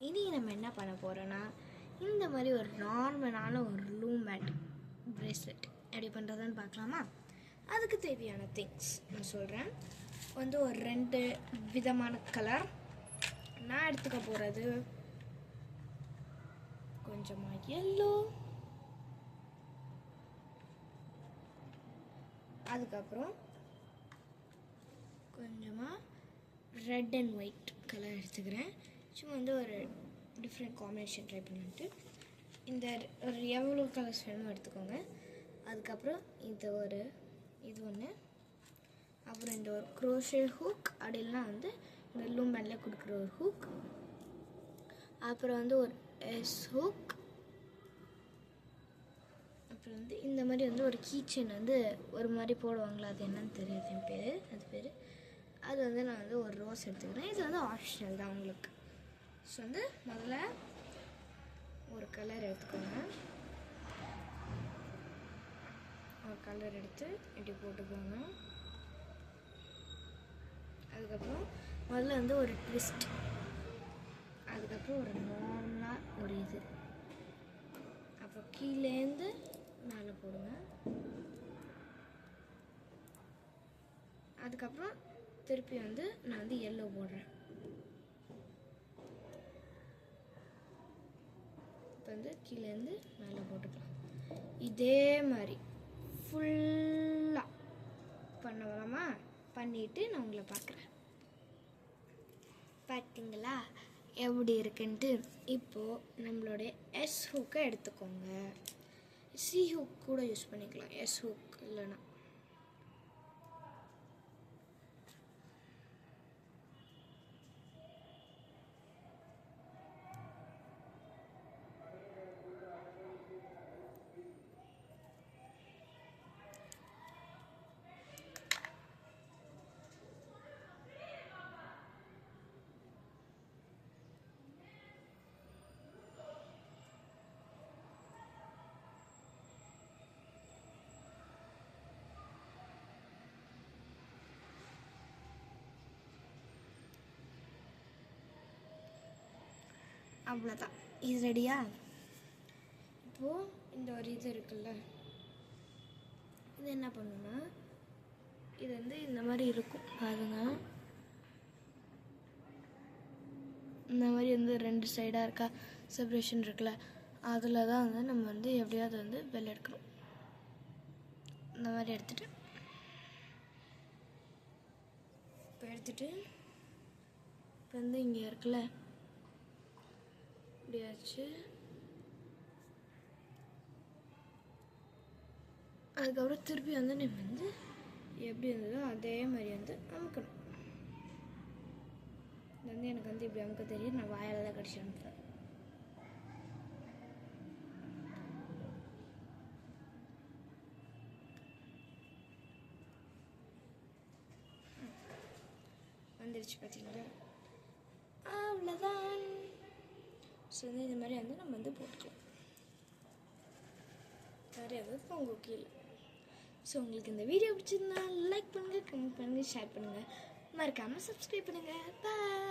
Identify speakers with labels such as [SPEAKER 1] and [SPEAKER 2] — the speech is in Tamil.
[SPEAKER 1] இனி நம்ம என்ன பண்ண போகிறோன்னா, இந்த மாதிரி ஒரு நார்மலான ஒரு லூம் மேட் ப்ரேஸ்லெட் எப்படி பண்ணுறதுன்னு பார்க்கலாமா? அதுக்கு தேவையான திங்ஸ் நான் சொல்கிறேன். ஒரு 2 விதமான கலர் நான் எடுத்துக்க போகிறது. கொஞ்சமாக எல்லோ, அதுக்கப்புறம் கொஞ்சமாக ரெட் அண்ட் ஒயிட் கலர் எடுத்துக்கிறேன். சும்மா ஒரு டிஃப்ரெண்ட் காம்பினேஷன் ட்ரை பண்ணிட்டு இந்த ஒரு எவ்வளோ கலர்ஸ் வேணுமோ எடுத்துக்கோங்க. அதுக்கப்புறம் இது ஒன்று, அப்புறம் இந்த ஒரு க்ரோஷே ஹூக், அப்படி இல்லைனா இந்த லூம் மேட்ல கொடுக்குற ஒரு ஹூக், அப்புறம் ஒரு எஸ் ஹூக், அப்புறம் இந்த மாதிரி ஒரு கீச்செயின் ஒரு மாதிரி போடுவாங்களா, அது என்னன்னு தெரியாது என் பேர், அது பேர். அது நான் ஒரு ரோஸ் எடுத்துக்கிறேன். இது ஆப்ஷனல் தான் உங்களுக்கு. ஸோ முதல்ல ஒரு கலர் எடுத்துக்கோங்க. ஒரு கலர் எடுத்து இப்படி போட்டுக்கோங்க. அதுக்கப்புறம் முதல்ல ஒரு ட்விஸ்ட், அதுக்கப்புறம் ஒரு நார்மலாக ஒரு இது, அப்புறம் கீழேருந்து மேலே போடுங்க. அதுக்கப்புறம் திருப்பி நான் எல்லோ போடுறேன். இப்போ கீழேருந்து மேலே போட்டுக்கலாம். இதே மாதிரி ஃபுல்லாக பண்ண வரமா பண்ணிவிட்டு நான் உங்களை பார்க்குறேன். பார்த்தீங்களா எப்படி இருக்குன்ட்டு? இப்போது நம்மளுடைய எஸ் ஹூக்கை எடுத்துக்கோங்க. சி ஹூக் கூட யூஸ் பண்ணிக்கலாம், எஸ் ஹூக் இல்லைன்னா. அவ்வளோதான், இது ரெடியா? இப்போது இந்த ஒரு இது இருக்குல்ல, இது என்ன பண்ணுன்னா, இது இந்த மாதிரி இருக்கும் பாருங்க. இந்த மாதிரி 2 சைடாக இருக்கா, செப்ரேஷன் இருக்குல்ல, அதில் தான் நம்ம எப்படியாவது வெளில எடுக்கிறோம். இந்த மாதிரி எடுத்துகிட்டு இப்போ இங்கே இருக்குல்ல, இப்படியாச்சு. அதுக்கப்புறம் திருப்பி நம்ம எப்படி இருந்ததோ அதே மாதிரி அமுக்கணும். இது எனக்கு இப்படி அமுக்க தெரியும், நான் வாயால் தான் கடிச்சு அனுப்புறேன். வந்துருச்சு பார்த்தீங்களா? அவ்வளோதான். ஸோ இந்த மாதிரி நம்ம போட்டுக்கலாம். நிறைய உங்கள் கீழே. ஸோ உங்களுக்கு இந்த வீடியோ பிடிச்சிருந்தா லைக் பண்ணுங்கள், கமெண்ட் பண்ணுங்கள், ஷேர் பண்ணுங்கள், மறக்காமல் சப்ஸ்கிரைப் பண்ணுங்கள். பாய்.